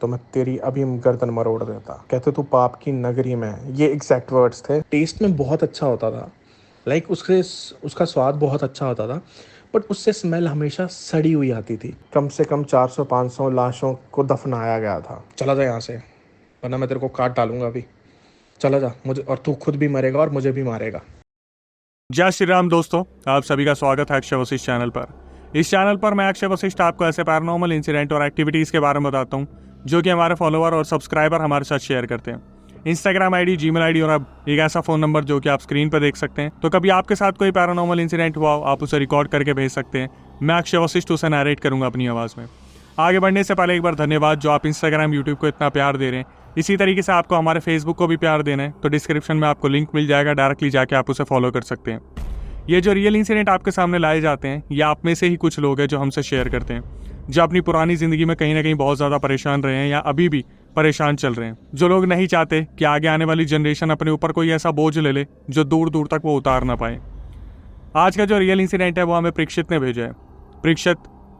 तो मैं तेरी अभी गर्दन मरोड़ देता। कहते तू पाप की नगरी में है। ये एग्जैक्ट वर्ड्स थे। टेस्ट में बहुत अच्छा होता था, लाइक उसका स्वाद बहुत अच्छा होता था, बट उससे स्मेल हमेशा सड़ी हुई आती थी। कम से कम 400-500 लाशों को दफनाया गया था। चला जा यहाँ से, वरना मैं तेरे को काट डालूंगा अभी। चला जा, मुझे, और तू खुद भी मरेगा और मुझे भी मारेगा। जय श्री राम दोस्तों, आप सभी का स्वागत है अक्षय वशिष्ठ चैनल पर। इस चैनल पर मैं अक्षय वशिष्ठ आपको ऐसे पैरानॉर्मल इंसिडेंट और एक्टिविटीज़ के बारे में बताता हूँ जो कि हमारे फॉलोअर और सब्सक्राइबर हमारे साथ शेयर करते हैं। इंस्टाग्राम आईडी, जीमेल आईडी और अब एक ऐसा फ़ोन नंबर जो कि आप स्क्रीन पर देख सकते हैं। तो कभी आपके साथ कोई पैरानॉर्मल इंसिडेंट हुआ हो, आप उसे रिकॉर्ड करके भेज सकते हैं। मैं अक्षय वशिष्ठ उसे नरेट करूँगा अपनी आवाज़ में। आगे बढ़ने से पहले एक बार धन्यवाद जो आप इंस्टाग्राम, यूट्यूब को इतना प्यार दे रहे हैं। इसी तरीके से आपको हमारे फेसबुक को भी प्यार देना है तो डिस्क्रिप्शन में आपको लिंक मिल जाएगा, डायरेक्टली जाके आप उसे फॉलो कर सकते हैं। ये जो रियल इंसिडेंट आपके सामने लाए जाते हैं, ये आप में से ही कुछ लोग हैं जो हमसे शेयर करते हैं, जो अपनी पुरानी ज़िंदगी में कहीं ना कहीं बहुत ज़्यादा परेशान रहे हैं या अभी भी परेशान चल रहे हैं। जो लोग नहीं चाहते कि आगे आने वाली जनरेशन अपने ऊपर कोई ऐसा बोझ ले ले जो दूर दूर तक वो उतार ना पाए। आज का जो रियल इंसिडेंट है वो हमें परीक्षित ने भेजा है। परीक्षित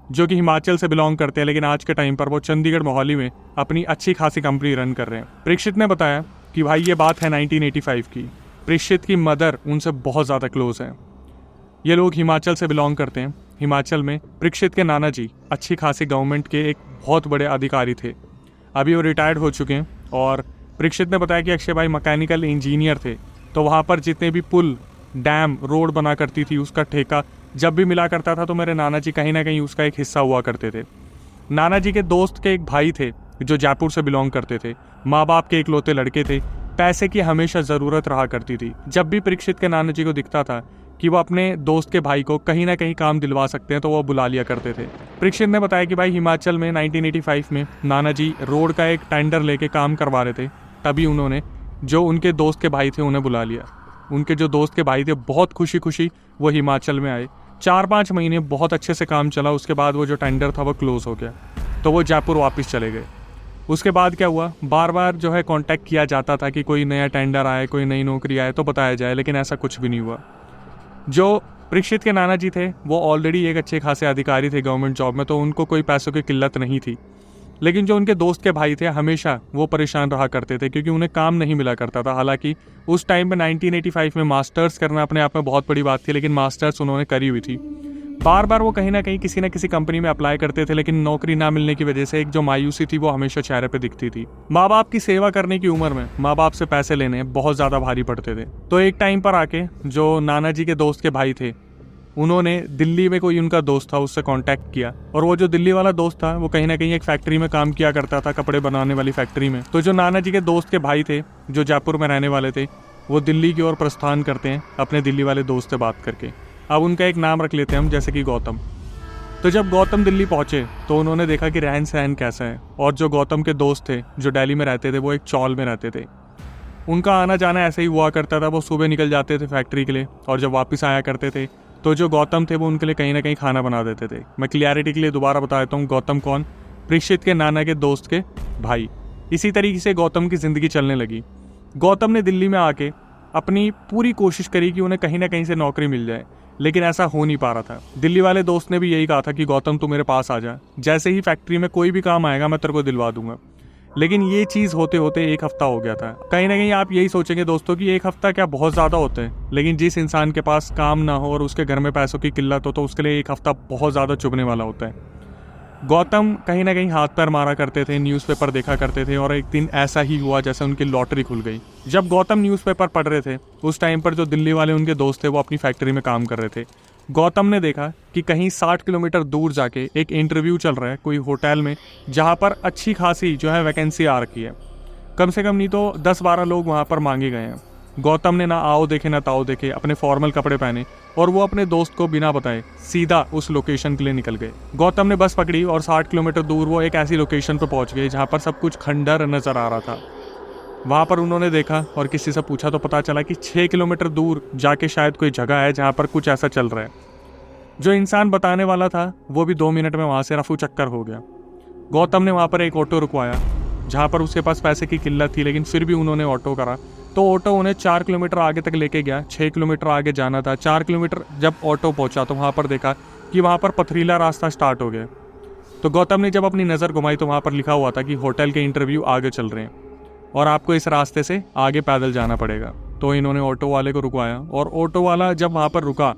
जो कि हिमाचल से बिलोंग करते हैं, लेकिन आज के टाइम पर वो चंडीगढ़ मोहाली में अपनी अच्छी खासी कंपनी रन कर रहे हैं। परीक्षित ने बताया कि भाई ये बात है 1985 की। परीक्षित की मदर उनसे बहुत ज़्यादा क्लोज है। ये लोग हिमाचल से बिलोंग करते हैं। हिमाचल में परीक्षित के नाना जी अच्छी खासी गवर्नमेंट के एक बहुत बड़े अधिकारी थे। अभी वो रिटायर्ड हो चुके हैं। और परीक्षित ने बताया कि अक्षय भाई मैकेनिकल इंजीनियर थे, तो वहाँ पर जितने भी पुल, डैम, रोड बना करती थी उसका ठेका जब भी मिला करता था तो मेरे नाना जी कहीं ना कहीं उसका एक हिस्सा हुआ करते थे। नाना जी के दोस्त के एक भाई थे जो जयपुर से बिलोंग करते थे। माँ बाप के इकलौते लड़के थे। पैसे की हमेशा ज़रूरत रहा करती थी। जब भी परीक्षित के नाना जी को दिखता था कि वो अपने दोस्त के भाई को कहीं ना कहीं काम दिलवा सकते हैं तो वो बुला लिया करते थे। परीक्षित ने बताया कि भाई हिमाचल में 1985 में नाना जी रोड का एक टेंडर लेके काम करवा रहे थे। तभी उन्होंने जो उनके दोस्त के भाई थे उन्हें बुला लिया। उनके जो दोस्त के भाई थे बहुत खुशी खुशी वो हिमाचल में आए। 4-5 महीने बहुत अच्छे से काम चला। उसके बाद वो जो टेंडर था वो क्लोज हो गया तो वो जयपुर वापस चले गए। उसके बाद क्या हुआ, बार बार जो है कांटेक्ट किया जाता था कि कोई नया टेंडर आए, कोई नई नौकरी आए तो बताया जाए, लेकिन ऐसा कुछ भी नहीं हुआ। जो परीक्षित के नाना जी थे वो ऑलरेडी एक अच्छे खासे अधिकारी थे गवर्नमेंट जॉब में, तो उनको कोई पैसों की किल्लत नहीं थी। लेकिन जो उनके दोस्त के भाई थे हमेशा वो परेशान रहा करते थे क्योंकि उन्हें काम नहीं मिला करता था। हालांकि उस टाइम में 1985 में मास्टर्स करना अपने आप में बहुत बड़ी बात थी, लेकिन मास्टर्स उन्होंने करी हुई थी। बार बार वो कहीं ना कहीं किसी न किसी कंपनी में अप्लाई करते थे, लेकिन नौकरी ना मिलने की वजह से एक जो मायूसी थी वो हमेशा चेहरे पे दिखती थी। माँ बाप की सेवा करने की उम्र में माँ बाप से पैसे लेने बहुत ज़्यादा भारी पड़ते थे। तो एक टाइम पर आके जो नाना जी के दोस्त के भाई थे उन्होंने दिल्ली में कोई उनका दोस्त था उससे कांटेक्ट किया, और वो जो दिल्ली वाला दोस्त था वो कहीं ना कहीं एक फैक्ट्री में काम किया करता था, कपड़े बनाने वाली फैक्ट्री में। तो जो नाना जी के दोस्त के भाई थे जो जयपुर में रहने वाले थे वो दिल्ली की ओर प्रस्थान करते हैं अपने दिल्ली वाले दोस्त से बात करके। अब उनका एक नाम रख लेते हैं हम, जैसे कि गौतम। तो जब गौतम दिल्ली पहुंचे तो उन्होंने देखा कि रहन सहन कैसा है, और जो गौतम के दोस्त थे जो दिल्ली में रहते थे वो एक चौल में रहते थे। उनका आना जाना ऐसे ही हुआ करता था। वो सुबह निकल जाते थे फैक्ट्री के लिए और जब वापस आया करते थे तो जो गौतम थे वो उनके लिए कहीं ना कहीं खाना बना देते थे। मैं क्लियरिटी के लिए दोबारा बता देता हूँ, गौतम कौन? परीक्षित के नाना के दोस्त के भाई। इसी तरीके से गौतम की ज़िंदगी चलने लगी। गौतम ने दिल्ली में आके अपनी पूरी कोशिश करी कि उन्हें कहीं ना कहीं से नौकरी मिल जाए, लेकिन ऐसा हो नहीं पा रहा था। दिल्ली वाले दोस्त ने भी यही कहा था कि गौतम तू मेरे पास आ जा, जैसे ही फैक्ट्री में कोई भी काम आएगा मैं तेरे को दिलवा दूंगा। लेकिन ये चीज़ होते होते एक हफ्ता हो गया था। कहीं ना कहीं आप यही सोचेंगे दोस्तों कि एक हफ्ता क्या बहुत ज़्यादा होता है, लेकिन जिस इंसान के पास काम ना हो और उसके घर में पैसों की किल्लत हो तो उसके लिए एक हफ्ता बहुत ज़्यादा चुभने वाला होता है। गौतम कहीं ना कहीं हाथ पैर मारा करते थे, न्यूज़पेपर देखा करते थे, और एक दिन ऐसा ही हुआ जैसे उनकी लॉटरी खुल गई। जब गौतम न्यूज़पेपर पढ़ रहे थे उस टाइम पर जो दिल्ली वाले उनके दोस्त थे वो अपनी फैक्ट्री में काम कर रहे थे। गौतम ने देखा कि कहीं 60 किलोमीटर दूर जाके एक इंटरव्यू चल रहा है कोई होटल में, जहाँ पर अच्छी खासी जो है वैकेंसी आ रखी है। कम से कम नहीं तो 10-12 लोग वहाँ पर मांगे गए हैं। गौतम ने ना आओ देखे ना ताओ देखे अपने फॉर्मल कपड़े पहने और वो अपने दोस्त को बिना बताए सीधा उस लोकेशन के लिए निकल गए। गौतम ने बस पकड़ी और 60 किलोमीटर दूर वो एक ऐसी लोकेशन पर पहुँच गए जहाँ पर सब कुछ खंडर नज़र आ रहा था। वहाँ पर उन्होंने देखा और किसी से पूछा तो पता चला कि 6 किलोमीटर दूर जाके शायद कोई जगह है जहाँ पर कुछ ऐसा चल रहा है। जो इंसान बताने वाला था वो भी 2 मिनट में वहाँ से रफू चक्कर हो गया। गौतम ने वहाँ पर एक ऑटो रुकवाया जहाँ पर उसके पास पैसे की किल्लत थी, लेकिन फिर भी उन्होंने ऑटो करा। तो ऑटो उन्हें 4 किलोमीटर आगे तक लेके गया। 6 किलोमीटर आगे जाना था। 4 किलोमीटर जब ऑटो पहुँचा तो वहाँ पर देखा कि वहाँ पर पथरीला रास्ता स्टार्ट हो गया। तो गौतम ने जब अपनी नज़र घुमाई तो वहाँ पर लिखा हुआ था कि होटल के इंटरव्यू आगे चल रहे हैं और आपको इस रास्ते से आगे पैदल जाना पड़ेगा। तो इन्होंने ऑटो वाले को रुकवाया और ऑटो वाला जब वहाँ पर रुका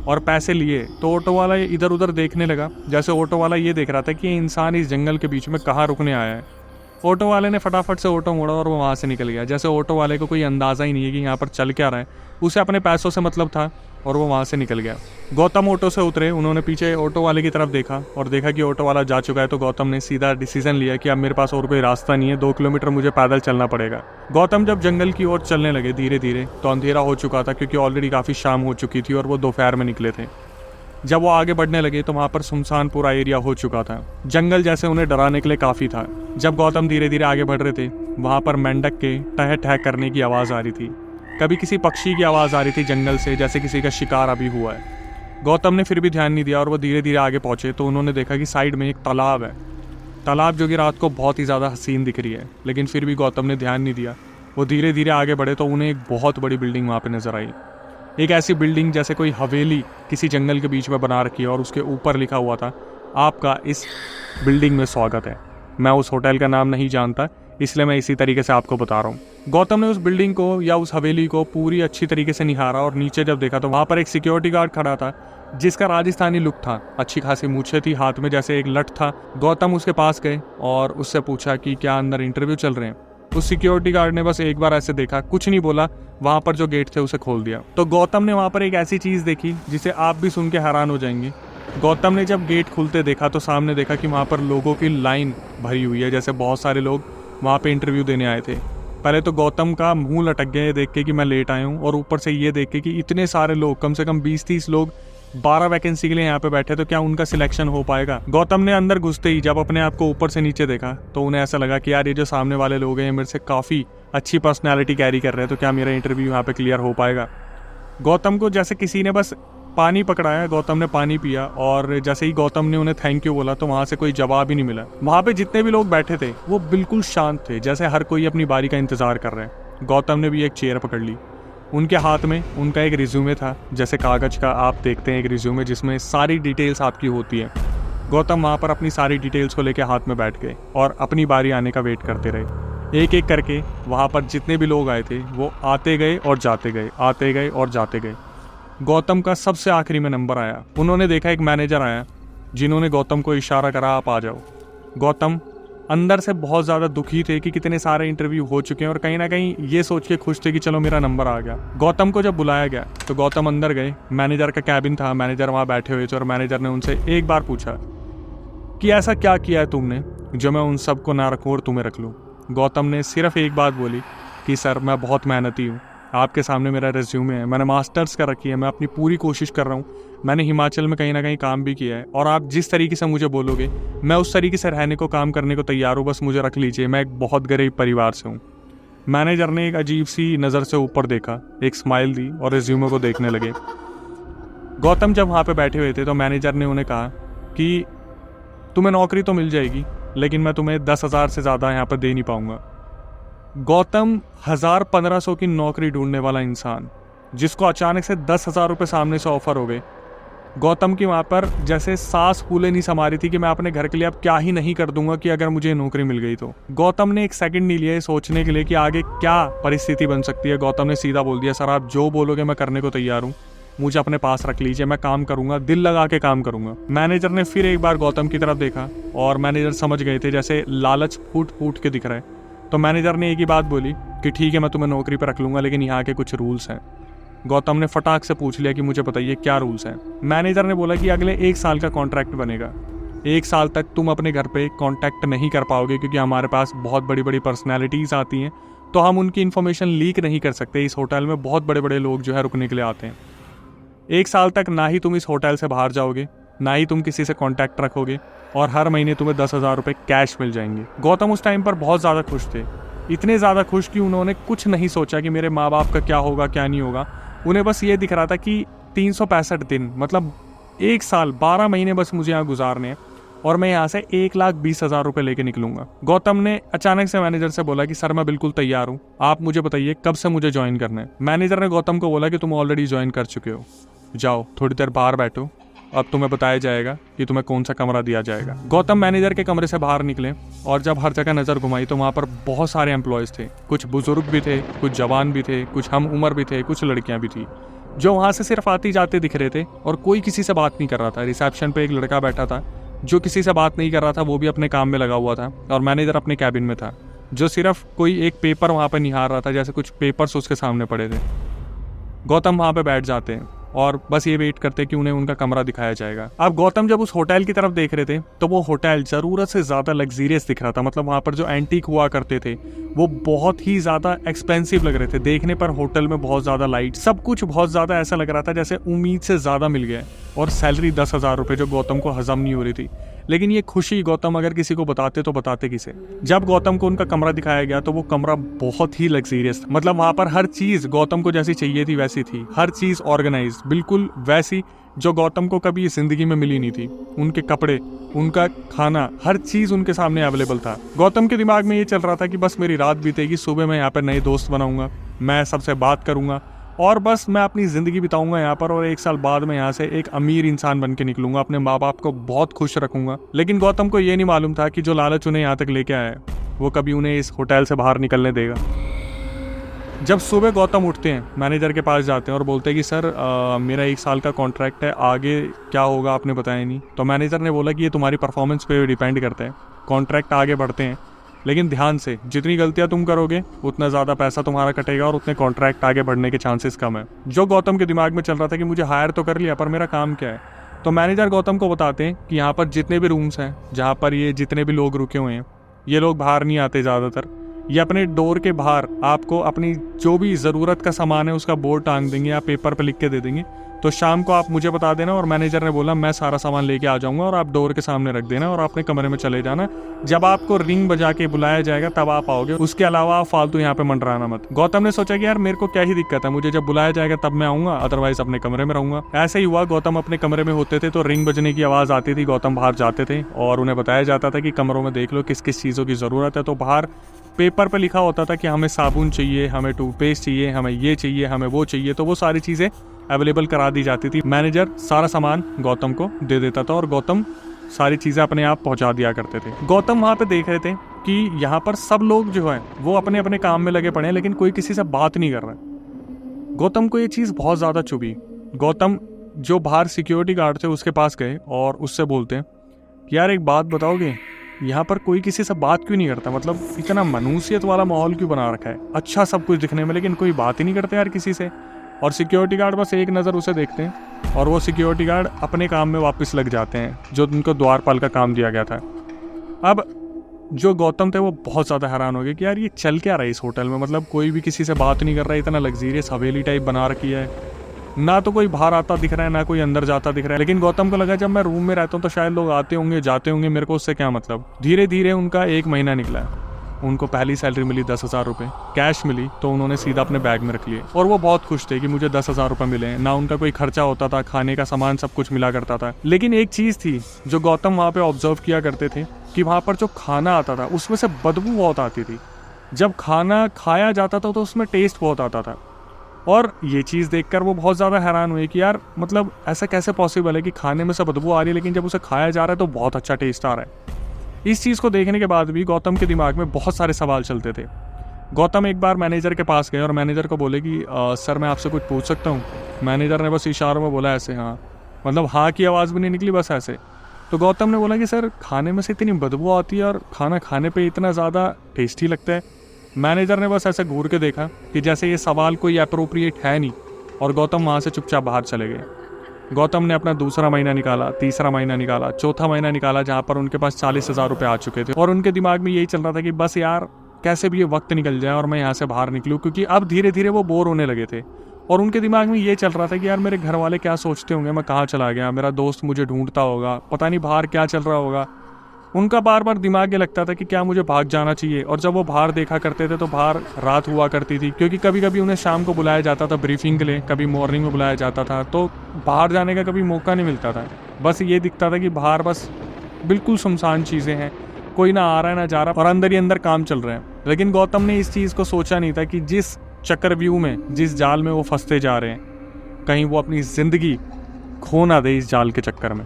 और पैसे लिए तो ऑटो वाला इधर उधर देखने लगा, जैसे ऑटो वाला ये देख रहा था कि ये इंसान इस जंगल के बीच में कहाँ रुकने आया है। ऑटो वाले ने फटाफट से ऑटो मोड़ा और वो वहाँ से निकल गया, जैसे ऑटो वाले को कोई अंदाज़ा ही नहीं है कि यहाँ पर चल क्या रहा है, उसे अपने पैसों से मतलब था और वो वहाँ से निकल गया। गौतम ऑटो से उतरे, उन्होंने पीछे ऑटो वाले की तरफ देखा और देखा कि ऑटो वाला जा चुका है। तो गौतम ने सीधा डिसीजन लिया कि अब मेरे पास और कोई रास्ता नहीं है, 2 किलोमीटर मुझे पैदल चलना पड़ेगा। गौतम जब जंगल की ओर चलने लगे धीरे धीरे तो अंधेरा हो चुका था, क्योंकि ऑलरेडी काफ़ी शाम हो चुकी थी और वो दोपहर में निकले थे। जब वो आगे बढ़ने लगे तो वहाँ पर सुनसान पूरा एरिया हो चुका था, जंगल जैसे उन्हें डराने के लिए काफ़ी था। जब गौतम धीरे धीरे आगे बढ़ रहे थे वहाँ पर मेंढक के टह टह करने की आवाज़ आ रही थी, कभी किसी पक्षी की आवाज़ आ रही थी जंगल से, जैसे किसी का शिकार अभी हुआ है। गौतम ने फिर भी ध्यान नहीं दिया और वो धीरे धीरे आगे पहुँचे तो उन्होंने देखा कि साइड में एक तालाब है, तालाब जो कि रात को बहुत ही ज़्यादा हसीन दिख रही है, लेकिन फिर भी गौतम ने ध्यान नहीं दिया। वो धीरे धीरे आगे बढ़े तो उन्हें एक बहुत बड़ी बिल्डिंग वहाँ पर नजर आई, एक ऐसी बिल्डिंग जैसे कोई हवेली किसी जंगल के बीच में बना रखी है और उसके ऊपर लिखा हुआ था आपका इस बिल्डिंग में स्वागत है। मैं उस होटल का नाम नहीं जानता, इसलिए मैं इसी तरीके से आपको बता रहा हूँ। गौतम ने उस बिल्डिंग को या उस हवेली को पूरी अच्छी तरीके से निहारा और नीचे जब देखा तो वहाँ पर एक सिक्योरिटी गार्ड खड़ा था जिसका राजस्थानी लुक था, अच्छी खासी मूछें थी, हाथ में जैसे एक लठ था। गौतम उसके पास गए और उससे पूछा कि क्या अंदर इंटरव्यू चल रहे हैं। उस सिक्योरिटी गार्ड ने बस एक बार ऐसे देखा, कुछ नहीं बोला, वहाँ पर जो गेट थे उसे खोल दिया। तो गौतम ने वहाँ पर एक ऐसी चीज़ देखी जिसे आप भी सुन के हैरान हो जाएंगे। गौतम ने जब गेट खुलते देखा तो सामने देखा कि वहाँ पर लोगों की लाइन भरी हुई है, जैसे बहुत सारे लोग वहाँ पे इंटरव्यू देने आए थे। पहले तो गौतम का मुंह लटक गया ये देख के कि मैं लेट आया हूँ, और ऊपर से ये देख के कि इतने सारे लोग, कम से कम 20-30 लोग 12 वैकेंसी के लिए यहाँ पे बैठे, तो क्या उनका सिलेक्शन हो पाएगा। गौतम ने अंदर घुसते ही जब अपने आप को ऊपर से नीचे देखा तो उन्हें ऐसा लगा कि यार ये जो सामने वाले लोग हैं मेरे से काफ़ी अच्छी पर्सनैलिटी कैरी कर रहे हैं, तो क्या मेरा इंटरव्यू यहाँ पे क्लियर हो पाएगा। गौतम को जैसे किसी ने बस पानी पकड़ाया, गौतम ने पानी पिया और जैसे ही गौतम ने उन्हें थैंक यू बोला तो वहाँ से कोई जवाब ही नहीं मिला। वहाँ पे जितने भी लोग बैठे थे वो बिल्कुल शांत थे, जैसे हर कोई अपनी बारी का इंतज़ार कर रहे हैं। गौतम ने भी एक चेयर पकड़ ली, उनके हाथ में उनका एक रिज्यूमे था, जैसे कागज़ का आप देखते हैं एक रिज्यूमे जिसमें सारी डिटेल्स आपकी होती है। गौतम वहाँ पर अपनी सारी डिटेल्स को लेकर हाथ में बैठ गए और अपनी बारी आने का वेट करते रहे। एक एक करके वहाँ पर जितने भी लोग आए थे वो आते गए और जाते गए, आते गए और जाते गए। गौतम का सबसे आखिरी में नंबर आया। उन्होंने देखा एक मैनेजर आया जिन्होंने गौतम को इशारा करा आप आ जाओ। गौतम अंदर से बहुत ज़्यादा दुखी थे कि कितने सारे इंटरव्यू हो चुके हैं और कहीं ना कहीं ये सोच के खुश थे कि चलो मेरा नंबर आ गया। गौतम को जब बुलाया गया तो गौतम अंदर गए, मैनेजर का कैबिन था, मैनेजर वहाँ बैठे हुए थे और मैनेजर ने उनसे एक बार पूछा कि ऐसा क्या किया है तुमने जो मैं उन सबको ना रखूँ और तुम्हें रख लूँ। गौतम ने सिर्फ एक बात बोली कि सर मैं बहुत मेहनती हूँ, आपके सामने मेरा रिज्यूमे है, मैंने मास्टर्स कर रखी है, मैं अपनी पूरी कोशिश कर रहा हूँ, मैंने हिमाचल में कहीं ना कहीं काम भी किया है और आप जिस तरीके से मुझे बोलोगे मैं उस तरीके से रहने को काम करने को तैयार हूँ, बस मुझे रख लीजिए, मैं एक बहुत गरीब परिवार से हूँ। मैनेजर ने एक अजीब सी नज़र से ऊपर देखा, एक स्माइल दी और रिज्यूमे को देखने लगे। गौतम जब वहाँ पर बैठे हुए थे तो मैनेजर ने उन्हें कहा कि तुम्हें नौकरी तो मिल जाएगी लेकिन मैं तुम्हें 10,000 से ज़्यादा यहाँ पर दे नहीं पाऊँगा। गौतम 1,000-1,500 की नौकरी ढूंढने वाला इंसान जिसको अचानक से 10,000 रुपये सामने से ऑफर हो गए। गौतम की वहाँ पर जैसे सांस फूले नहीं समा रही थी कि मैं अपने घर के लिए अब क्या ही नहीं कर दूंगा कि अगर मुझे नौकरी मिल गई तो। गौतम ने एक सेकंड नहीं लिया सोचने के लिए कि आगे क्या परिस्थिति बन सकती है। गौतम ने सीधा बोल दिया सर आप जो बोलोगे मैं करने को तैयार हूँ, मुझे अपने पास रख लीजिए, मैं काम करूंगा, दिल लगा के काम करूंगा। मैनेजर ने फिर एक बार गौतम की तरफ देखा और मैनेजर समझ गए थे जैसे लालच फूट फूट के दिख रहा है। तो मैनेजर ने एक ही बात बोली कि ठीक है मैं तुम्हें नौकरी पर रख लूँगा लेकिन यहाँ के कुछ रूल्स हैं। गौतम ने फटाक से पूछ लिया कि मुझे बताइए क्या रूल्स हैं। मैनेजर ने बोला कि अगले 1 साल का कॉन्ट्रैक्ट बनेगा, 1 साल तक तुम अपने घर पे कॉन्टैक्ट नहीं कर पाओगे क्योंकि हमारे पास बहुत बड़ी बड़ी पर्सनैलिटीज़ आती हैं तो हम उनकी इन्फॉर्मेशन लीक नहीं कर सकते। इस होटल में बहुत बड़े बड़े लोग जो है रुकने के लिए आते हैं। 1 साल तक ना ही तुम इस होटल से बाहर जाओगे, ना ही तुम किसी से कॉन्टैक्ट रखोगे और हर महीने तुम्हें 10,000 रुपये कैश मिल जाएंगे। गौतम उस टाइम पर बहुत ज़्यादा खुश थे, इतने ज़्यादा खुश कि उन्होंने कुछ नहीं सोचा कि मेरे माँ बाप का क्या होगा क्या नहीं होगा। उन्हें बस ये दिख रहा था कि 365 दिन मतलब 1 साल 12 महीने बस मुझे यहाँ गुजारने हैं और मैं यहाँ से 1,20,000 रुपये लेके निकलूंगा। गौतम ने अचानक से मैनेजर से बोला कि सर मैं बिल्कुल तैयार हूँ, आप मुझे बताइए कब से मुझे ज्वाइन करना है। मैनेजर ने गौतम को बोला कि तुम ऑलरेडी ज्वाइन कर चुके हो, जाओ थोड़ी देर बाहर बैठो अब तुम्हें बताया जाएगा कि तुम्हें कौन सा कमरा दिया जाएगा। गौतम मैनेजर के कमरे से बाहर निकले और जब हर जगह नज़र घुमाई तो वहाँ पर बहुत सारे एम्प्लॉयज़ थे। कुछ बुजुर्ग भी थे, कुछ जवान भी थे, कुछ हम उम्र भी थे, कुछ लड़कियाँ भी थी, जो वहाँ से सिर्फ आते जाते दिख रहे थे और कोई किसी से बात नहीं कर रहा था। रिसेप्शन पे एक लड़का बैठा था जो किसी से बात नहीं कर रहा था, वो भी अपने काम में लगा हुआ था, और मैनेजर अपने कैबिन में था जो सिर्फ कोई एक पेपर वहाँ पर निहार रहा था, जैसे कुछ पेपर्स उसके सामने पड़े थे। गौतम वहाँ पे बैठ जाते हैं और बस ये वेट करते कि उन्हें उनका कमरा दिखाया जाएगा। अब गौतम जब उस होटल की तरफ देख रहे थे तो वो होटल जरूरत से ज्यादा लग्जरियस दिख रहा था। मतलब वहाँ पर जो एंटीक हुआ करते थे वो बहुत ही ज्यादा एक्सपेंसिव लग रहे थे। देखने पर होटल में बहुत ज्यादा लाइट, सब कुछ बहुत ज्यादा ऐसा लग रहा था जैसे उम्मीद से ज्यादा मिल गया। और सैलरी 10,000 रुपये जो गौतम को हजम नहीं हो रही थी। लेकिन ये खुशी गौतम अगर किसी को बताते तो बताते किसे। जब गौतम को उनका कमरा दिखाया गया तो वो कमरा बहुत ही लग्जरियस था। मतलब वहां पर हर चीज गौतम को जैसी चाहिए थी वैसी थी, हर चीज ऑर्गेनाइज, बिल्कुल वैसी जो गौतम को कभी जिंदगी में मिली नहीं थी। उनके कपड़े, उनका खाना, हर चीज उनके सामने अवेलेबल था। गौतम के दिमाग में ये चल रहा था कि बस मेरी रात बीतेगी, सुबह मैं यहाँ पर नए दोस्त बनाऊंगा, मैं सबसे बात करूंगा और बस मैं अपनी ज़िंदगी बिताऊंगा यहाँ पर, और 1 साल बाद मैं यहाँ से एक अमीर इंसान बन के निकलूंगा, अपने माँ बाप को बहुत खुश रखूंगा। लेकिन गौतम को ये नहीं मालूम था कि जो लालच उन्हें यहाँ तक लेके आया है वो कभी उन्हें इस होटल से बाहर निकलने देगा। जब सुबह गौतम उठते हैं, मैनेजर के पास जाते हैं और बोलते हैं कि सर मेरा 1 साल का कॉन्ट्रैक्ट है, आगे क्या होगा आपने बताया नहीं। तो मैनेजर ने बोला कि ये तुम्हारी परफॉर्मेंस पे डिपेंड करता है, कॉन्ट्रैक्ट आगे बढ़ते हैं, लेकिन ध्यान से, जितनी गलतियां तुम करोगे उतना ज़्यादा पैसा तुम्हारा कटेगा और उतने कॉन्ट्रैक्ट आगे बढ़ने के चांसेस कम है। जो गौतम के दिमाग में चल रहा था कि मुझे हायर तो कर लिया पर मेरा काम क्या है। तो मैनेजर गौतम को बताते हैं कि यहाँ पर जितने भी रूम्स हैं, जहाँ पर ये जितने भी लोग रुके हुए हैं, ये लोग बाहर नहीं आते ज़्यादातर। ये अपने डोर के बाहर आपको अपनी जो भी ज़रूरत का सामान है उसका बोर्ड टांग देंगे या पेपर पर लिख के दे देंगे। तो शाम को आप मुझे बता देना, और मैनेजर ने बोला मैं सारा सामान लेके आ जाऊंगा और आप डोर के सामने रख देना और अपने कमरे में चले जाना। जब आपको रिंग बजा के बुलाया जाएगा तब आप आओगे, उसके अलावा आप फालतू यहाँ पे मंडराना मत। गौतम ने सोचा कि यार मेरे को क्या ही दिक्कत है, मुझे जब बुलाया जाएगा तब मैं आऊंगा, अदरवाइज अपने कमरे में रहूंगा। ऐसे ही हुआ, गौतम अपने कमरे में होते थे तो रिंग बजने की आवाज़ आती थी, गौतम बाहर जाते थे और उन्हें बताया जाता था कि कमरों में देख लो किस किस चीज़ों की ज़रूरत है। तो बाहर पेपर पे लिखा होता था कि हमें साबुन चाहिए, हमें टूथपेस्ट चाहिए, हमें ये चाहिए, हमें वो चाहिए। तो वो सारी चीज़ें अवेलेबल करा दी जाती थी। मैनेजर सारा सामान गौतम को दे देता था और गौतम सारी चीज़ें अपने आप पहुंचा दिया करते थे। गौतम वहाँ पे देख रहे थे कि यहाँ पर सब लोग जो है वो अपने अपने काम में लगे पड़े हैं, लेकिन कोई किसी से बात नहीं कर रहा है। गौतम को ये चीज़ बहुत ज़्यादा चुभी। गौतम जो बाहर सिक्योरिटी गार्ड थे उसके पास गए और उससे बोलते हैं कि यार एक बात बताओगे, यहाँ पर कोई किसी से बात क्यों नहीं करता? मतलब इतना मनुष्यत वाला माहौल क्यों बना रखा है? अच्छा सब कुछ दिखने में, लेकिन कोई बात ही नहीं करते यार किसी से। और सिक्योरिटी गार्ड बस एक नज़र उसे देखते हैं और वो सिक्योरिटी गार्ड अपने काम में वापस लग जाते हैं जो उनको द्वारपाल का काम दिया गया था। अब जो गौतम थे वो बहुत ज़्यादा हैरान हो गए कि यार ये चल क्या रहा है इस होटल में। मतलब कोई भी किसी से बात नहीं कर रहा है, इतना लग्जरियस हवेली टाइप बना रखी है, ना तो कोई बाहर आता दिख रहा है ना कोई अंदर जाता दिख रहा है। लेकिन गौतम को लगा जब मैं रूम में रहता हूँ तो शायद लोग आते होंगे जाते होंगे, मेरे को उससे क्या मतलब। धीरे धीरे उनका 1 महीना निकला। उनको पहली सैलरी मिली 10,000 रुपये कैश मिली, तो उन्होंने सीधा अपने बैग में रख लिए और वो बहुत खुश थे कि मुझे 10,000 रुपये मिले। ना उनका कोई खर्चा होता था, खाने का सामान सब कुछ मिला करता था। लेकिन एक चीज़ थी जो गौतम वहाँ पे ऑब्जर्व किया करते थे कि वहाँ पर जो खाना आता था उसमें से बदबू बहुत आती थी। जब खाना खाया जाता था तो उसमें टेस्ट बहुत आता था। और ये चीज़ देखकर वो बहुत ज़्यादा हैरान हुए कि यार मतलब ऐसा कैसे पॉसिबल है कि खाने में से बदबू आ रही है लेकिन जब उसे खाया जा रहा है तो बहुत अच्छा टेस्ट आ रहा है। इस चीज़ को देखने के बाद भी गौतम के दिमाग में बहुत सारे सवाल चलते थे। गौतम एक बार मैनेजर के पास गए और मैनेजर को बोले कि सर मैं आपसे कुछ पूछ सकता हूँ। मैनेजर ने बस इशारों में बोला ऐसे हाँ, मतलब हाँ की आवाज़ भी नहीं निकली, बस ऐसे। तो गौतम ने बोला कि सर खाने में से इतनी बदबू आती है और खाना खाने पे इतना ज़्यादा टेस्टी लगता है। मैनेजर ने बस ऐसे घूर के देखा कि जैसे ये सवाल कोई अप्रोप्रिएट है नहीं, और गौतम वहाँ से चुपचाप बाहर चले गए। गौतम ने अपना दूसरा महीना निकाला, तीसरा महीना निकाला, चौथा महीना निकाला, जहाँ पर उनके पास 40,000 रुपये आ चुके थे और उनके दिमाग में यही चल रहा था कि बस यार कैसे भी ये वक्त निकल जाए और मैं यहाँ से बाहर निकलूँ, क्योंकि अब धीरे धीरे वो बोर होने लगे थे। और उनके दिमाग में ये चल रहा था कि यार मेरे घर वाले क्या सोचते होंगे, मैं कहाँ चला गया, मेरा दोस्त मुझे ढूंढता होगा, पता नहीं बाहर क्या चल रहा होगा। उनका बार बार दिमाग ये लगता था कि क्या मुझे भाग जाना चाहिए। और जब वो बाहर देखा करते थे तो बाहर रात हुआ करती थी, क्योंकि कभी कभी उन्हें शाम को बुलाया जाता था ब्रीफिंग के लिए, कभी मॉर्निंग में बुलाया जाता था, तो बाहर जाने का कभी मौका नहीं मिलता था। बस ये दिखता था कि बाहर बस बिल्कुल सुनसान चीज़ें हैं, कोई ना आ रहा है ना जा रहा, और अंदर ही अंदर काम चल रहा है। लेकिन गौतम ने इस चीज़ को सोचा नहीं था कि जिस चक्रव्यूह में, जिस जाल में वो फंसते जा रहे हैं, कहीं वो अपनी ज़िंदगी खो ना दे इस जाल के चक्कर में।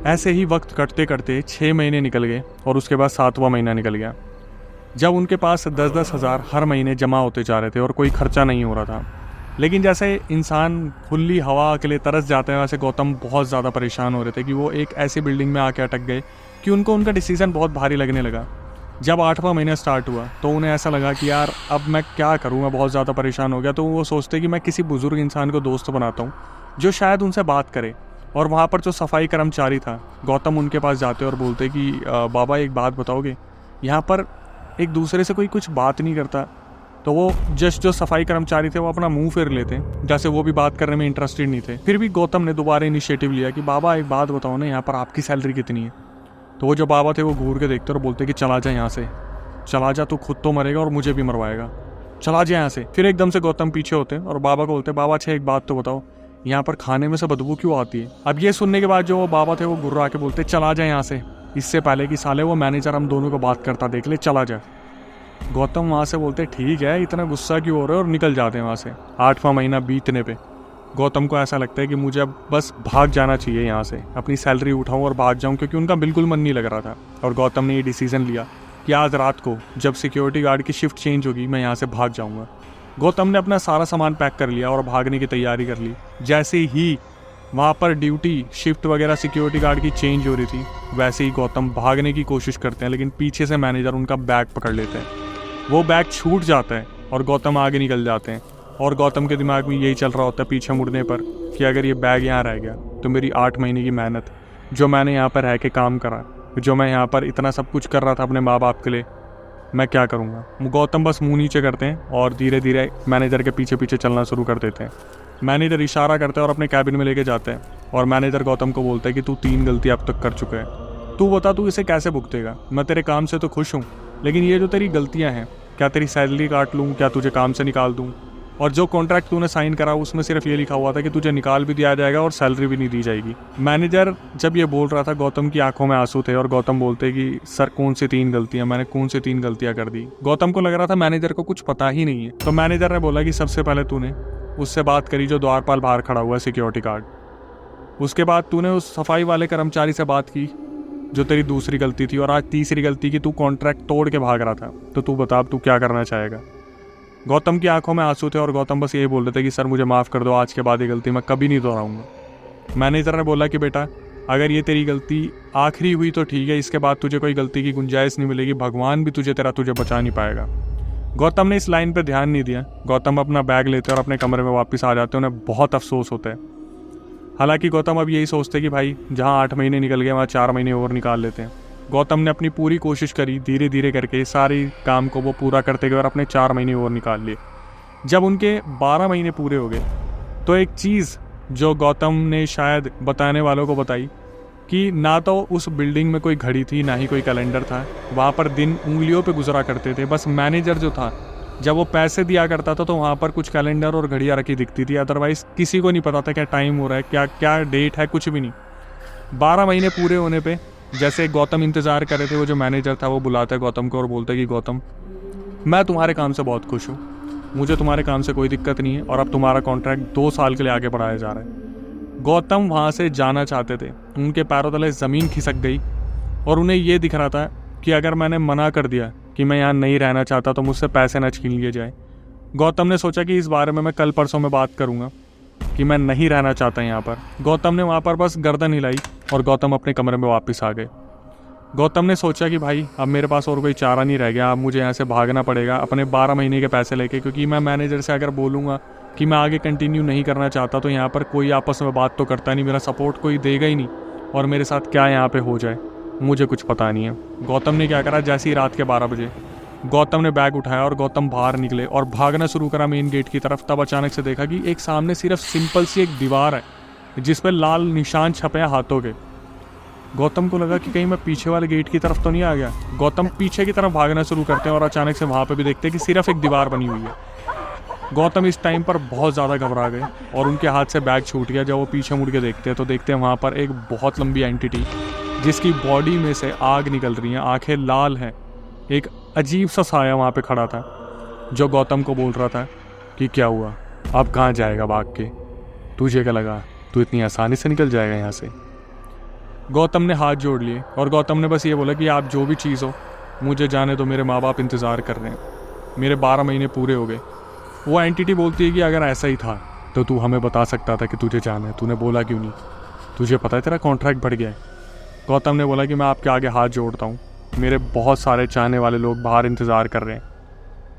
ऐसे ही वक्त कटते कटते 6 महीने निकल गए और उसके बाद 7वां महीना निकल गया, जब उनके पास 10-10 हज़ार हर महीने जमा होते जा रहे थे और कोई खर्चा नहीं हो रहा था। लेकिन जैसे इंसान खुली हवा के लिए तरस जाते हैं, वैसे गौतम बहुत ज़्यादा परेशान हो रहे थे कि वो एक ऐसी बिल्डिंग में आके अटक गए कि उनको उनका डिसीज़न बहुत भारी लगने लगा। जब 8वां महीना स्टार्ट हुआ तो उन्हें ऐसा लगा कि यार अब मैं क्या करूँ, मैं बहुत ज़्यादा परेशान हो गया। तो वो सोचते कि मैं किसी बुज़ुर्ग इंसान को दोस्त बनाता हूँ जो शायद उनसे बात करे। और वहाँ पर जो सफाई कर्मचारी था, गौतम उनके पास जाते और बोलते कि बाबा एक बात बताओगे, यहाँ पर एक दूसरे से कोई कुछ बात नहीं करता। तो वो जस्ट जो सफाई कर्मचारी थे वो अपना मुंह फेर लेते, जैसे वो भी बात करने में इंटरेस्टेड नहीं थे। फिर भी गौतम ने दोबारा इनिशिएटिव लिया कि बाबा एक बात बताओ ना, यहाँ पर आपकी सैलरी कितनी है। तो वो जो बाबा थे वो घूर के देखते और बोलते कि चला जा यहाँ से, चला जा, तू खुद तो मरेगा और मुझे भी मरवाएगा, चला जा यहाँ से। फिर एकदम से गौतम पीछे होते और बाबा को बोलते, बाबा अच्छा एक बात तो बताओ, यहाँ पर खाने में से बदबू क्यों आती है। अब ये सुनने के बाद जो वो बाबा थे वो गुर्रा के बोलते, चला जा यहाँ से, इससे पहले कि साले वो मैनेजर हम दोनों को बात करता देख ले, चला जा। गौतम वहाँ से बोलते ठीक है, इतना गुस्सा क्यों हो रहा है, और निकल जाते हैं वहाँ से। 8वां महीना बीतने पे गौतम को ऐसा लगता है कि मुझे अब बस भाग जाना चाहिए यहाँ से, अपनी सैलरी उठाऊँ और भाग जाऊँ, क्योंकि उनका बिल्कुल मन नहीं लग रहा था। और गौतम ने ये डिसीज़न लिया कि आज रात को जब सिक्योरिटी गार्ड की शिफ्ट चेंज होगी मैं यहाँ से भाग जाऊँगा। गौतम ने अपना सारा सामान पैक कर लिया और भागने की तैयारी कर ली। जैसे ही वहाँ पर ड्यूटी शिफ्ट वगैरह सिक्योरिटी गार्ड की चेंज हो रही थी, वैसे ही गौतम भागने की कोशिश करते हैं, लेकिन पीछे से मैनेजर उनका बैग पकड़ लेते हैं। वो बैग छूट जाता है और गौतम आगे निकल जाते हैं। और गौतम के दिमाग में यही चल रहा होता है पीछे मुड़ने पर कि अगर ये बैग यहाँ रह गया तो मेरी 8 महीने की मेहनत, जो मैंने यहाँ पर रह के काम करा, जो मैं यहाँ पर इतना सब कुछ कर रहा था अपने माँ बाप के लिए, मैं क्या करूँगा। गौतम बस मुंह नीचे करते हैं और धीरे धीरे मैनेजर के पीछे पीछे चलना शुरू कर देते हैं। मैनेजर इशारा करते हैं और अपने कैबिन में लेके जाते हैं। और मैनेजर गौतम को बोलता है कि तू 3 गलती अब तक कर चुका है, तू बता तू इसे कैसे भुगतेगा। मैं तेरे काम से तो खुश हूँ, लेकिन ये जो तेरी गलतियाँ हैं, क्या तेरी सैलरी काट लूँ, क्या तुझे काम से निकाल दूँ। और जो कॉन्ट्रैक्ट तूने साइन करा उसमें सिर्फ ये लिखा हुआ था कि तुझे निकाल भी दिया जाएगा और सैलरी भी नहीं दी जाएगी। मैनेजर जब ये बोल रहा था, गौतम की आंखों में आंसू थे और गौतम बोलते कि सर कौन सी 3 गलतियां, मैंने कौन सी 3 गलतियां कर दी। गौतम को लग रहा था मैनेजर को कुछ पता ही नहीं है। तो मैनेजर ने बोला कि सबसे पहले तूने उससे बात करी जो द्वारपाल बाहर खड़ा हुआ है, सिक्योरिटी गार्ड। उसके बाद तूने उस सफाई वाले कर्मचारी से बात की, जो तेरी दूसरी गलती थी। और आज तीसरी गलती की, तू कॉन्ट्रैक्ट तोड़ के भाग रहा था। तो तू बता तू क्या करना चाहेगा। गौतम की आंखों में आंसू थे और गौतम बस यही बोल रहे थे कि सर मुझे माफ़ कर दो, आज के बाद ये गलती मैं कभी नहीं दोहराऊंगा। मैनेजर ने बोला कि बेटा अगर ये तेरी गलती आखिरी हुई तो ठीक है, इसके बाद तुझे कोई गलती की गुंजाइश नहीं मिलेगी, भगवान भी तुझे बचा नहीं पाएगा। गौतम ने इस लाइन पर ध्यान नहीं दिया। गौतम अपना बैग लेते और अपने कमरे में वापस आ जाते, उन्हें बहुत अफसोस होता है। हालांकि गौतम अब यही सोचते कि भाई जहाँ 8 महीने निकल गए वहाँ 4 महीने और निकाल लेते हैं। गौतम ने अपनी पूरी कोशिश करी, धीरे धीरे करके सारी काम को वो पूरा करते गए और अपने 4 महीने और निकाल लिए। जब उनके 12 महीने पूरे हो गए तो एक चीज़ जो गौतम ने शायद बताने वालों को बताई कि ना तो उस बिल्डिंग में कोई घड़ी थी, ना ही कोई कैलेंडर था। वहाँ पर दिन उंगलियों पे गुजरा करते थे। बस मैनेजर जो था, जब वो पैसे दिया करता था तो वहाँ पर कुछ कैलेंडर और घड़ियाँ रखी दिखती थी, अदरवाइज़ किसी को नहीं पता था क्या टाइम हो रहा है, क्या क्या डेट है, कुछ भी नहीं। 12 महीने पूरे होने पे जैसे गौतम इंतज़ार कर रहे थे, वो जो मैनेजर था वो बुलाता है गौतम को और बोलता है कि गौतम मैं तुम्हारे काम से बहुत खुश हूँ, मुझे तुम्हारे काम से कोई दिक्कत नहीं है और अब तुम्हारा कॉन्ट्रैक्ट 2 साल के लिए आगे बढ़ाया जा रहा है। गौतम वहाँ से जाना चाहते थे, उनके पैरों तले ज़मीन खिसक गई और उन्हें ये दिख रहा था कि अगर मैंने मना कर दिया कि मैं यहाँ नहीं रहना चाहता तो मुझसे पैसे न छीन लिए जाए। गौतम ने सोचा कि इस बारे में मैं कल परसों में बात करूँगा कि मैं नहीं रहना चाहता यहाँ पर। गौतम ने वहाँ पर बस गर्दन हिलाई और गौतम अपने कमरे में वापस आ गए। गौतम ने सोचा कि भाई अब मेरे पास और कोई चारा नहीं रह गया, अब मुझे यहाँ से भागना पड़ेगा अपने 12 महीने के पैसे लेके, क्योंकि मैं मैनेजर से अगर बोलूँगा कि मैं आगे कंटिन्यू नहीं करना चाहता तो यहाँ पर कोई आपस में बात तो करता नहीं, मेरा सपोर्ट कोई देगा ही नहीं और मेरे साथ क्या यहाँ पे हो जाए मुझे कुछ पता नहीं है। गौतम ने क्या करा, जैसे ही रात के 12 बजे गौतम ने बैग उठाया और गौतम बाहर निकले और भागना शुरू करा मेन गेट की तरफ। तब अचानक से देखा कि एक सामने सिर्फ सिंपल सी एक दीवार है जिस पर लाल निशान छपे हैं हाथों के। गौतम को लगा कि कहीं मैं पीछे वाले गेट की तरफ तो नहीं आ गया। गौतम पीछे की तरफ भागना शुरू करते हैं और अचानक से वहाँ पे भी देखते हैं कि सिर्फ एक दीवार बनी हुई है। गौतम इस टाइम पर बहुत ज़्यादा घबरा गए और उनके हाथ से बैग छूट गया। जब वो पीछे मुड़ के देखते हैं तो देखते हैं वहाँ पर एक बहुत लंबी एंटिटी जिसकी बॉडी में से आग निकल रही है, आंखें लाल हैं। एक अजीब सा साया वहाँ पे खड़ा था जो गौतम को बोल रहा था कि क्या हुआ, अब कहाँ जाएगा भाग के, तुझे क्या लगा तू इतनी आसानी से निकल जाएगा यहाँ से? गौतम ने हाथ जोड़ लिए और गौतम ने बस ये बोला कि आप जो भी चीज़ हो मुझे जाने दो, मेरे माँ बाप इंतज़ार कर रहे हैं, मेरे 12 महीने पूरे हो गए। वो एंटिटी बोलती है कि अगर ऐसा ही था तो तू हमें बता सकता था कि तुझे जाना है, तूने बोला क्यों नहीं? तुझे पता है तेरा कॉन्ट्रैक्ट बढ़ गया है। गौतम ने बोला कि मैं आपके आगे हाथ जोड़ता हूँ, मेरे बहुत सारे चाहने वाले लोग बाहर इंतज़ार कर रहे हैं,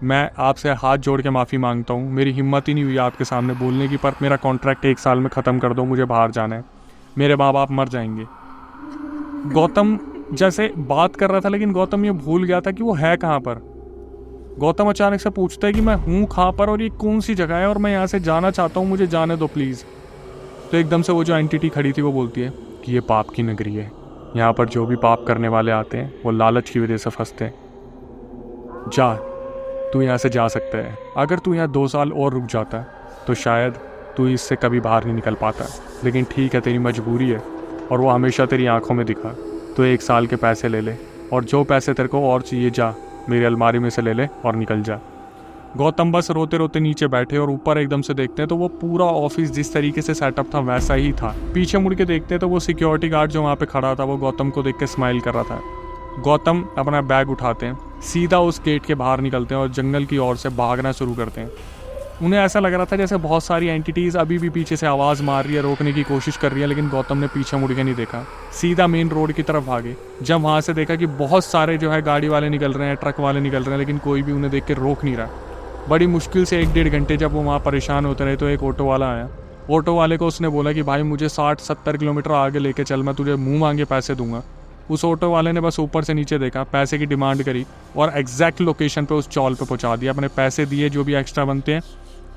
मैं आपसे हाथ जोड़ के माफ़ी मांगता हूँ, मेरी हिम्मत ही नहीं हुई आपके सामने बोलने की, पर मेरा कॉन्ट्रैक्ट 1 साल में ख़त्म कर दो, मुझे बाहर जाना है, मेरे माँ बाप मर जाएंगे। गौतम जैसे बात कर रहा था लेकिन गौतम ये भूल गया था कि वो है कहाँ पर। गौतम अचानक से पूछता है कि मैं हूँ कहाँ पर और ये कौन सी जगह है और मैं यहाँ से जाना चाहता हूँ, मुझे जाने दो प्लीज़। तो एकदम से वो जो एंटिटी खड़ी थी वो बोलती है कि ये पाप की नगरी है, यहाँ पर जो भी पाप करने वाले आते हैं वो लालच की वजह से फंसते हैं। जा, तू यहाँ से जा सकता है। अगर तू यहाँ 2 साल और रुक जाता तो शायद तू इससे कभी बाहर नहीं निकल पाता, लेकिन ठीक है तेरी मजबूरी है और वो हमेशा तेरी आंखों में दिखा। तो 1 साल के पैसे ले ले और जो पैसे तेरे को और चाहिए जा मेरी अलमारी में से ले ले और निकल जा। गौतम बस रोते रोते नीचे बैठे और ऊपर एकदम से देखते हैं तो वो पूरा ऑफिस जिस तरीके से सेटअप था वैसा ही था। पीछे मुड़ के देखते हैं तो वो सिक्योरिटी गार्ड जो वहाँ पे खड़ा था वो गौतम को देख के स्माइल कर रहा था। गौतम अपना बैग उठाते हैं, सीधा उस गेट के बाहर निकलते हैं और जंगल की ओर से भागना शुरू करते हैं। उन्हें ऐसा लग रहा था जैसे बहुत सारी एंटिटीज़ अभी भी पीछे से आवाज़ मार रही है, रोकने की कोशिश कर रही है, लेकिन गौतम ने पीछे मुड़ के नहीं देखा, सीधा मेन रोड की तरफ भागे। जब वहाँ से देखा कि बहुत सारे जो है गाड़ी वाले निकल रहे हैं, ट्रक वाले निकल रहे हैं, लेकिन कोई भी उन्हें देख के रोक नहीं रहा। बड़ी मुश्किल से 1-1.5 घंटे जब वो वहाँ परेशान होते रहे तो एक ऑटो वाला आया। ऑटो वाले को उसने बोला कि भाई मुझे 60-70 किलोमीटर आगे लेके चल, मैं तुझे मुँह मांगे पैसे दूंगा। उस ऑटो वाले ने बस ऊपर से नीचे देखा, पैसे की डिमांड करी और एग्जैक्ट लोकेशन पे उस चौल पे पहुंचा दिया। अपने पैसे दिए जो भी एक्स्ट्रा बनते हैं।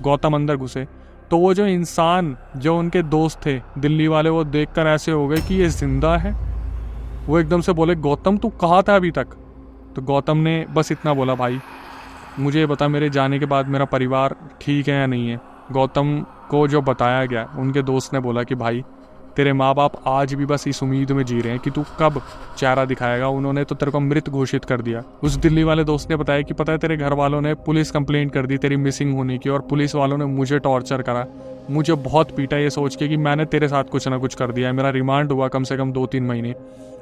गौतम अंदर घुसे तो वो जो इंसान जो उनके दोस्त थे दिल्ली वाले, वो देखकर ऐसे हो गए कि ये जिंदा है। वो एकदम से बोले गौतम तू कहाँ था अभी तक? तो गौतम ने बस इतना बोला, भाई मुझे बता मेरे जाने के बाद मेरा परिवार ठीक है या नहीं है। गौतम को जो बताया गया उनके दोस्त ने बोला कि भाई तेरे माँ बाप आज भी बस इस उम्मीद में जी रहे हैं कि तू कब चेहरा दिखाएगा, उन्होंने तो तेरे को मृत घोषित कर दिया। उस दिल्ली वाले दोस्त ने बताया कि पता है तेरे घर वालों ने पुलिस कंप्लेंट कर दी तेरी मिसिंग होने की, और पुलिस वालों ने मुझे टॉर्चर करा, मुझे बहुत पीटा ये सोच के कि मैंने तेरे साथ कुछ ना कुछ कर दिया है। मेरा रिमांड हुआ कम से कम 2-3 महीने,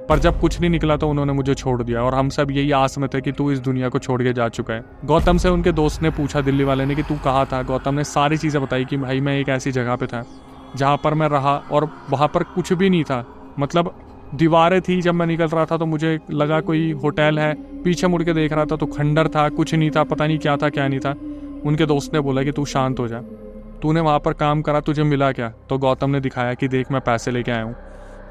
पर जब कुछ नहीं निकला तो उन्होंने मुझे छोड़ दिया और हम सब यही आस में थे कि तू इस दुनिया को छोड़ के जा चुका है। गौतम से उनके दोस्त ने पूछा दिल्ली वाले ने कि तू कहाँ था? गौतम ने सारी चीज़ें बताई कि भाई मैं एक ऐसी जगह पे था जहाँ पर मैं रहा और वहाँ पर कुछ भी नहीं था, मतलब दीवारें थी। जब मैं निकल रहा था तो मुझे लगा कोई होटल है, पीछे मुड़ के देख रहा था तो खंडर था, कुछ नहीं था, पता नहीं क्या था क्या नहीं था। उनके दोस्त ने बोला कि तू शांत हो जा, तूने वहाँ पर काम करा, तुझे मिला क्या? तो गौतम ने दिखाया कि देख मैं पैसे लेके आया हूँ,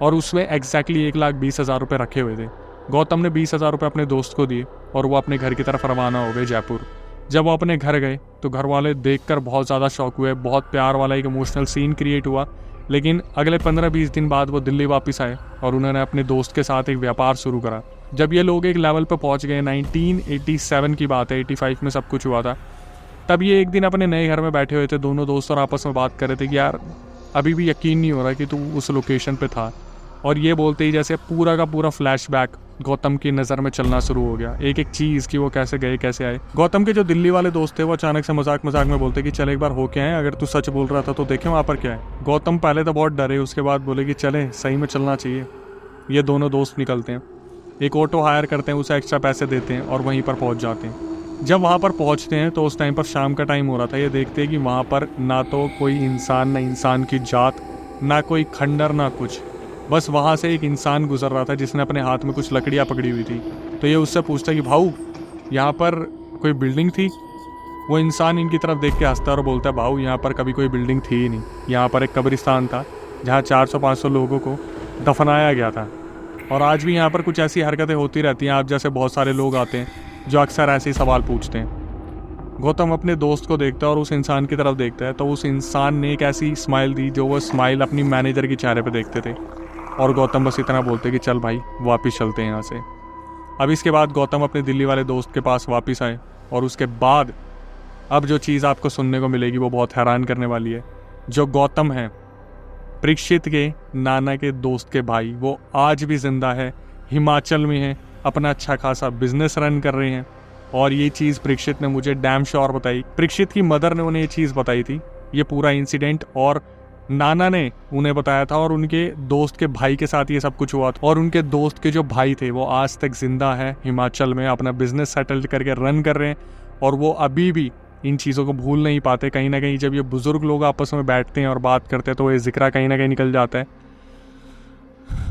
और उसमें एग्जैक्टली 1,20,000 रुपये रखे हुए थे। गौतम ने 20,000 रुपये अपने दोस्त को दिए और वो अपने घर की तरफ रवाना हो गए जयपुर। जब वो अपने घर गए तो घर वाले देखकर बहुत ज़्यादा शॉक हुए, बहुत प्यार वाला एक इमोशनल सीन क्रिएट हुआ। लेकिन अगले 15-20 दिन बाद वो दिल्ली वापस आए और उन्होंने अपने दोस्त के साथ एक व्यापार शुरू करा। जब ये लोग एक लेवल पर पहुंच गए, 1987 की बात है, 85 में सब कुछ हुआ था, तब ये एक दिन अपने नए घर में बैठे हुए थे दोनों दोस्त और आपस में बात कर रहे थे कि यार अभी भी यकीन नहीं हो रहा कि तू उस लोकेशन पे था। और ये बोलते ही जैसे पूरा का पूरा फ्लैशबैक गौतम की नज़र में चलना शुरू हो गया, एक एक चीज़ कि वो कैसे गए कैसे आए। गौतम के जो दिल्ली वाले दोस्त थे वो अचानक से मजाक में बोलते कि चल एक बार हो के आए, अगर तू सच बोल रहा था तो देखें वहाँ पर क्या है। गौतम पहले तो बहुत डरे, उसके बाद बोले कि चले सही में चलना चाहिए। ये दोनों दोस्त निकलते हैं, एक ऑटो हायर करते हैं, उसे एक्स्ट्रा पैसे देते हैं और वहीं पर पहुँच जाते हैं। जब वहाँ पर पहुँचते हैं तो उस टाइम पर शाम का टाइम हो रहा था। ये देखते हैं कि वहाँ पर ना तो कोई इंसान, ना इंसान की जात, ना कोई खंडर, ना कुछ, बस वहाँ से एक इंसान गुजर रहा था जिसने अपने हाथ में कुछ लकड़ियाँ पकड़ी हुई थी। तो ये उससे पूछता कि भाऊ यहाँ पर कोई बिल्डिंग थी? वो इंसान इनकी तरफ देख के हंसता और बोलता है भाऊ यहाँ पर कभी कोई बिल्डिंग थी ही नहीं, यहाँ पर एक कब्रिस्तान था जहाँ 400-500 लोगों को दफनाया गया था, और आज भी यहाँ पर कुछ ऐसी हरकतें होती रहती हैं। आप जैसे बहुत सारे लोग आते हैं जो अक्सर ऐसे ही सवाल पूछते हैं। गौतम अपने दोस्त को देखता है और उस इंसान की तरफ देखता है तो उस इंसान ने एक ऐसी स्माइल दी जो वो स्माइल अपनी मैनेजर के चेहरे पे देखते थे, और गौतम बस इतना बोलते कि चल भाई वापस चलते हैं यहाँ से। अब इसके बाद गौतम अपने दिल्ली वाले दोस्त के पास वापस आए और उसके बाद अब जो चीज़ आपको सुनने को मिलेगी वो बहुत हैरान करने वाली है। जो गौतम है परीक्षित के नाना के दोस्त के भाई, वो आज भी जिंदा है, हिमाचल में है, अपना अच्छा खासा बिजनेस रन कर रहे हैं। और ये चीज़ परीक्षित ने मुझे डैम श्योर बताई, परीक्षित की मदर ने उन्हें ये चीज़ बताई थी, ये पूरा इंसिडेंट और नाना ने उन्हें बताया था और उनके दोस्त के भाई के साथ ये सब कुछ हुआ था। और उनके दोस्त के जो भाई थे वो आज तक जिंदा है, हिमाचल में अपना बिजनेस सेटल करके रन कर रहे हैं, और वो अभी भी इन चीज़ों को भूल नहीं पाते। कहीं ना कहीं जब ये बुजुर्ग लोग आपस में बैठते हैं और बात करते हैं तो ये जिक्र कहीं ना कहीं निकल जाता है।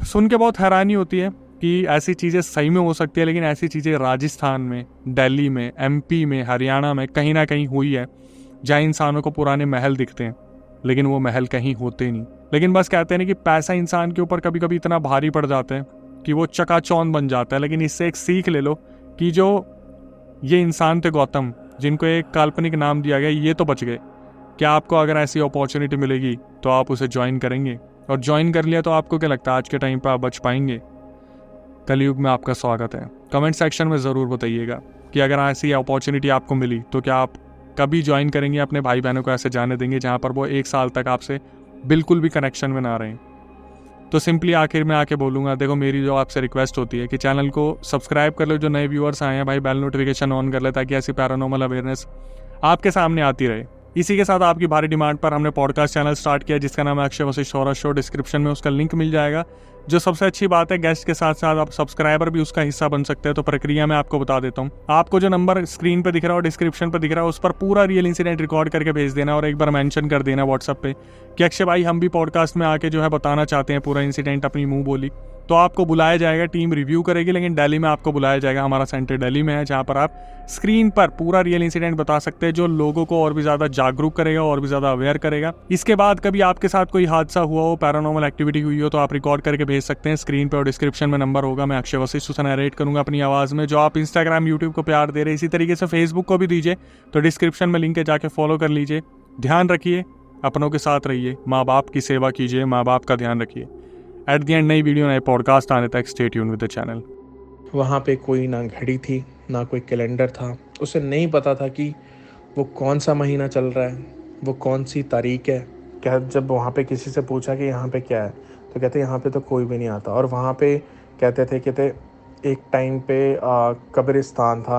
सुन के बहुत हैरानी होती है कि ऐसी चीज़ें सही में हो सकती है, लेकिन ऐसी चीज़ें राजस्थान में, दिल्ली में, एमपी में, हरियाणा में कहीं ना कहीं हुई है, जहाँ इंसानों को पुराने महल दिखते हैं लेकिन वो महल कहीं होते नहीं। लेकिन बस कहते हैं ना कि पैसा इंसान के ऊपर कभी कभी इतना भारी पड़ जाता है कि वो चकाचौंध बन जाता है। लेकिन इससे एक सीख ले लो कि जो ये इंसान थे गौतम, जिनको एक काल्पनिक नाम दिया गया, ये तो बच गए। क्या आपको अगर ऐसी अपॉर्चुनिटी मिलेगी तो आप उसे ज्वाइन करेंगे? और ज्वाइन कर लिया तो आपको क्या लगता है आज के टाइम पर आप बच पाएंगे? कलयुग में आपका स्वागत है। कमेंट सेक्शन में ज़रूर बताइएगा कि अगर ऐसी अपॉर्चुनिटी आपको मिली तो क्या आप कभी ज्वाइन करेंगे, अपने भाई बहनों को ऐसे जाने देंगे जहाँ पर वो 1 साल तक आपसे बिल्कुल भी कनेक्शन में ना रहें? तो सिंपली आखिर में आके बोलूँगा, देखो मेरी जो आपसे रिक्वेस्ट होती है कि चैनल को सब्सक्राइब कर लो, जो नए व्यूअर्स आए हैं भाई बेल नोटिफिकेशन ऑन कर ले ताकि ऐसी पैरानॉर्मल अवेयरनेस आपके सामने आती रहे। इसी के साथ आपकी भारी डिमांड पर हमने पॉडकास्ट चैनल स्टार्ट किया जिसका नाम है Akshay Vashishtha horror show. Description में उसका लिंक मिल जाएगा। जो सबसे अच्छी बात है, गेस्ट के साथ साथ आप सब्सक्राइबर भी उसका हिस्सा बन सकते हैं। तो प्रक्रिया मैं आपको बता देता हूँ। आपको जो नंबर स्क्रीन पे दिख रहा है और डिस्क्रिप्शन पे दिख रहा है उस पर पूरा रियल इंसिडेंट रिकॉर्ड करके भेज देना और एक बार मेंशन कर देना व्हाट्सएप पे कि अक्षय भाई हम भी पॉडकास्ट में आके जो है बताना चाहते हैं पूरा इंसिडेंट अपनी मुंह बोली। तो आपको बुलाया जाएगा, टीम रिव्यू करेगी, लेकिन दिल्ली में आपको बुलाया जाएगा। हमारा सेंटर दिल्ली में है जहाँ पर आप स्क्रीन पर पूरा रियल इंसिडेंट बता सकते हैं, जो लोगों को और भी ज़्यादा जागरूक करेगा और भी ज़्यादा अवेयर करेगा। इसके बाद कभी आपके साथ कोई हादसा हुआ हो, पैरानॉर्मल एक्टिविटी हुई हो, तो आप रिकॉर्ड करके भेज सकते हैं। स्क्रीन पर और डिस्क्रिप्शन में नंबर होगा। मैं अक्षय वशिष्ठ उसे नरेट करूंगा अपनी आवाज़ में। जो आप इंस्टाग्राम, यूट्यूब को प्यार दे रहे हैं, इसी तरीके से फेसबुक को भी दीजिए। तो डिस्क्रिप्शन में लिंक है, जाके फॉलो कर लीजिए। ध्यान रखिए, अपनों के साथ रहिए, माँ बाप की सेवा कीजिए, माँ बाप का ध्यान रखिए। एट द एंड नई वीडियो, नए पॉडकास्ट आने तक stay tune with the channel. वहाँ पे कोई ना घड़ी थी ना कोई कैलेंडर था। उसे नहीं पता था कि वो कौन सा महीना चल रहा है, वो कौन सी तारीख है। क्या जब वहाँ पे किसी से पूछा कि यहाँ पे क्या है तो कहते यहाँ पे तो कोई भी नहीं आता। और वहाँ पे कहते थे एक टाइम पे कब्रिस्तान था